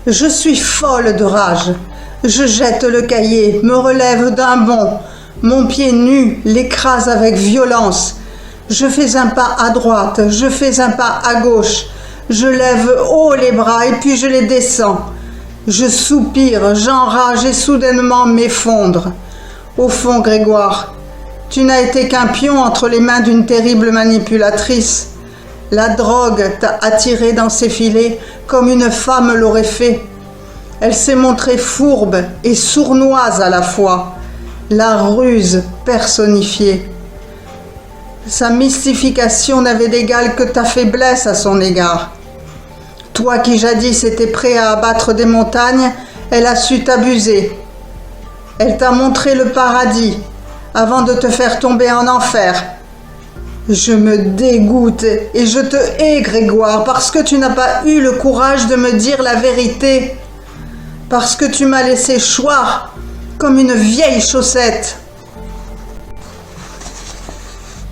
Je suis folle de rage. Je jette le cahier, me relève d'un bond. Mon pied nu l'écrase avec violence. Je fais un pas à droite, je fais un pas à gauche. Je lève haut les bras et puis je les descends. Je soupire, j'enrage et soudainement m'effondre. Au fond, Grégoire, tu n'as été qu'un pion entre les mains d'une terrible manipulatrice. La drogue t'a attiré dans ses filets comme une femme l'aurait fait. Elle s'est montrée fourbe et sournoise à la fois, la ruse personnifiée. Sa mystification n'avait d'égal que ta faiblesse à son égard. Toi qui jadis étais prêt à abattre des montagnes, elle a su t'abuser. Elle t'a montré le paradis avant de te faire tomber en enfer. Je me dégoûte et je te hais, Grégoire, parce que tu n'as pas eu le courage de me dire la vérité, parce que tu m'as laissé choir comme une vieille chaussette.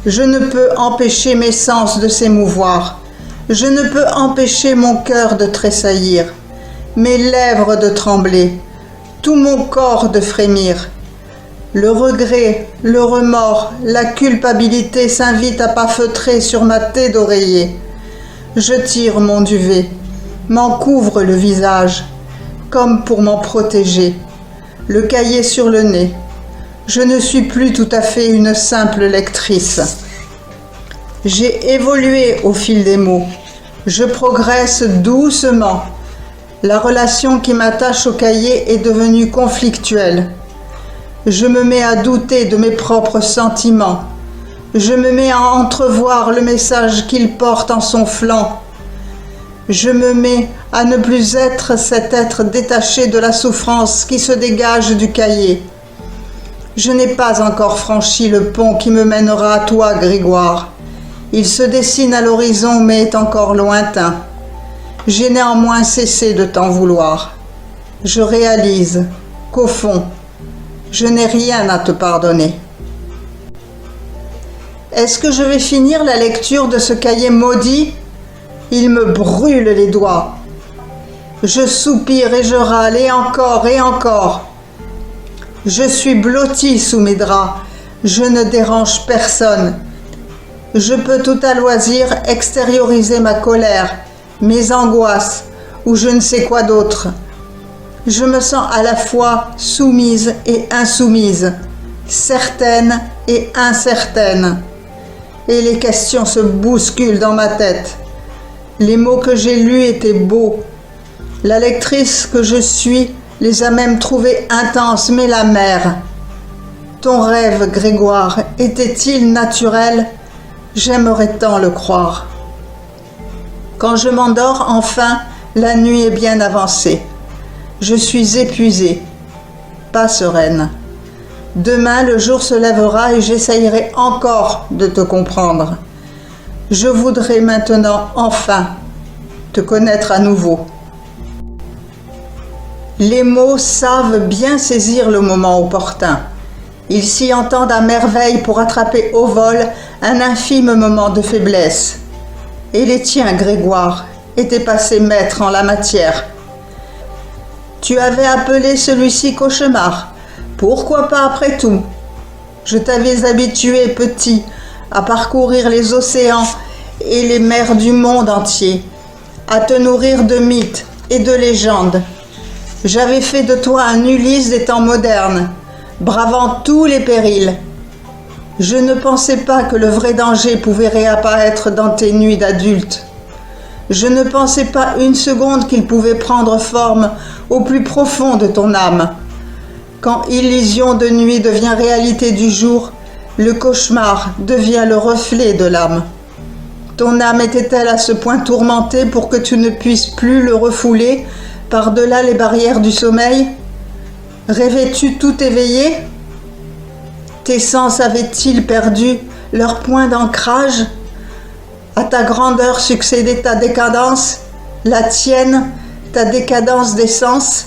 Je ne peux empêcher mes sens de s'émouvoir. Je ne peux empêcher mon cœur de tressaillir, mes lèvres de trembler, tout mon corps de frémir. Le regret, le remords, la culpabilité s'invitent à pas feutrer sur ma tête d'oreiller. Je tire mon duvet, m'en couvre le visage, comme pour m'en protéger, le cahier sur le nez. Je ne suis plus tout à fait une simple lectrice. J'ai évolué au fil des mots. Je progresse doucement. La relation qui m'attache au cahier est devenue conflictuelle. Je me mets à douter de mes propres sentiments. Je me mets à entrevoir le message qu'il porte en son flanc. Je me mets à ne plus être cet être détaché de la souffrance qui se dégage du cahier. Je n'ai pas encore franchi le pont qui me mènera à toi, Grégoire. Il se dessine à l'horizon mais est encore lointain. J'ai néanmoins cessé de t'en vouloir. Je réalise qu'au fond, je n'ai rien à te pardonner. Est-ce que je vais finir la lecture de ce cahier maudit ? Il me brûle les doigts. Je soupire et je râle, et encore et encore. Je suis blottie sous mes draps. Je ne dérange personne. Je peux tout à loisir extérioriser ma colère, mes angoisses, ou je ne sais quoi d'autre. Je me sens à la fois soumise et insoumise, certaine et incertaine. Et les questions se bousculent dans ma tête. Les mots que j'ai lus étaient beaux. La lectrice que je suis les a même trouvés intenses, mais la mère. Ton rêve, Grégoire, était-il naturel ? J'aimerais tant le croire. Quand je m'endors, enfin, la nuit est bien avancée. Je suis épuisée, pas sereine. Demain, le jour se lèvera et j'essayerai encore de te comprendre. Je voudrais maintenant, enfin, te connaître à nouveau. Les mots savent bien saisir le moment opportun. Ils s'y entendent à merveille pour attraper au vol un infime moment de faiblesse. Et les tiens, Grégoire, étaient passés maîtres en la matière. Tu avais appelé celui-ci cauchemar. Pourquoi pas après tout ? Je t'avais habitué, petit, à parcourir les océans et les mers du monde entier, à te nourrir de mythes et de légendes. J'avais fait de toi un Ulysse des temps modernes, bravant tous les périls. Je ne pensais pas que le vrai danger pouvait réapparaître dans tes nuits d'adulte. Je ne pensais pas une seconde qu'il pouvait prendre forme au plus profond de ton âme. Quand illusion de nuit devient réalité du jour, le cauchemar devient le reflet de l'âme. Ton âme était-elle à ce point tourmentée pour que tu ne puisses plus le refouler par-delà les barrières du sommeil ? Rêvais-tu tout éveillé ? Tes sens avaient-ils perdu leur point d'ancrage ? À ta grandeur succédait ta décadence, la tienne, ta décadence des sens ?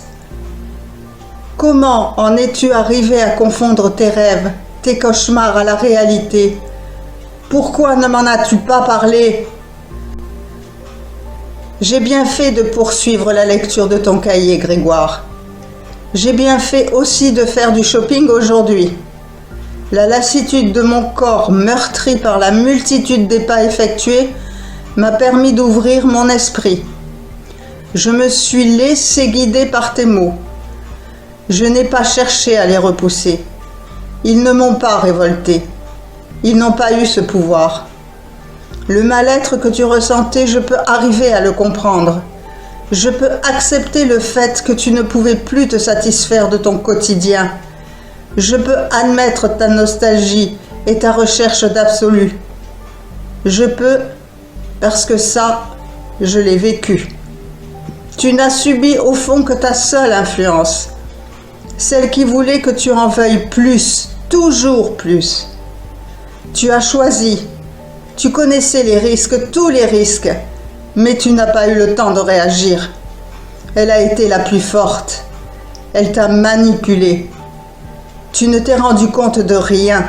Comment en es-tu arrivé à confondre tes rêves, tes cauchemars à la réalité ? Pourquoi ne m'en as-tu pas parlé ? J'ai bien fait de poursuivre la lecture de ton cahier, Grégoire. J'ai bien fait aussi de faire du shopping aujourd'hui. La lassitude de mon corps, meurtri par la multitude des pas effectués, m'a permis d'ouvrir mon esprit. Je me suis laissé guider par tes mots. Je n'ai pas cherché à les repousser. Ils ne m'ont pas révolté. Ils n'ont pas eu ce pouvoir. Le mal-être que tu ressentais, je peux arriver à le comprendre. Je peux accepter le fait que tu ne pouvais plus te satisfaire de ton quotidien. Je peux admettre ta nostalgie et ta recherche d'absolu. Je peux, parce que ça, je l'ai vécu. Tu n'as subi au fond que ta seule influence, celle qui voulait que tu en veuilles plus, toujours plus. Tu as choisi, tu connaissais les risques, tous les risques, mais tu n'as pas eu le temps de réagir. Elle a été la plus forte, elle t'a manipulé. Tu ne t'es rendu compte de rien.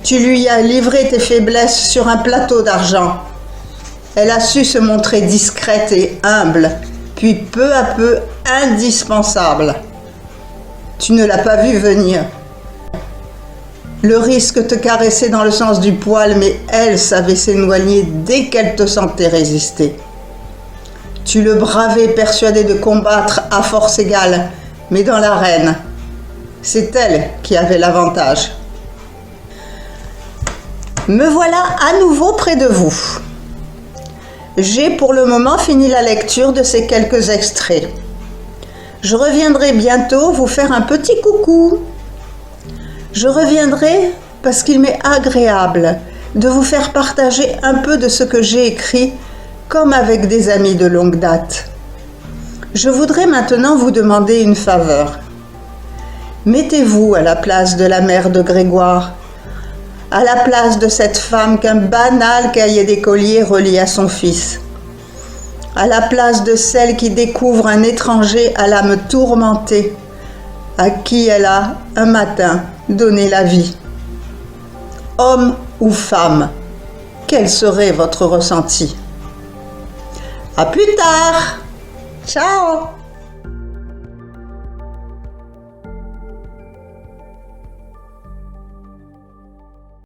Tu lui as livré tes faiblesses sur un plateau d'argent. Elle a su se montrer discrète et humble, puis peu à peu indispensable. Tu ne l'as pas vu venir. Le risque te caressait dans le sens du poil, mais elle savait s'éloigner dès qu'elle te sentait résister. Tu le bravais, persuadé de combattre à force égale, mais dans l'arène, c'est elle qui avait l'avantage. Me voilà à nouveau près de vous. J'ai pour le moment fini la lecture de ces quelques extraits. Je reviendrai bientôt vous faire un petit coucou. Je reviendrai parce qu'il m'est agréable de vous faire partager un peu de ce que j'ai écrit, comme avec des amis de longue date. Je voudrais maintenant vous demander une faveur. Mettez-vous à la place de la mère de Grégoire, à la place de cette femme qu'un banal cahier d'écolier relie à son fils, à la place de celle qui découvre un étranger à l'âme tourmentée, à qui elle a, un matin, donné la vie. Homme ou femme, quel serait votre ressenti? À plus tard! Ciao!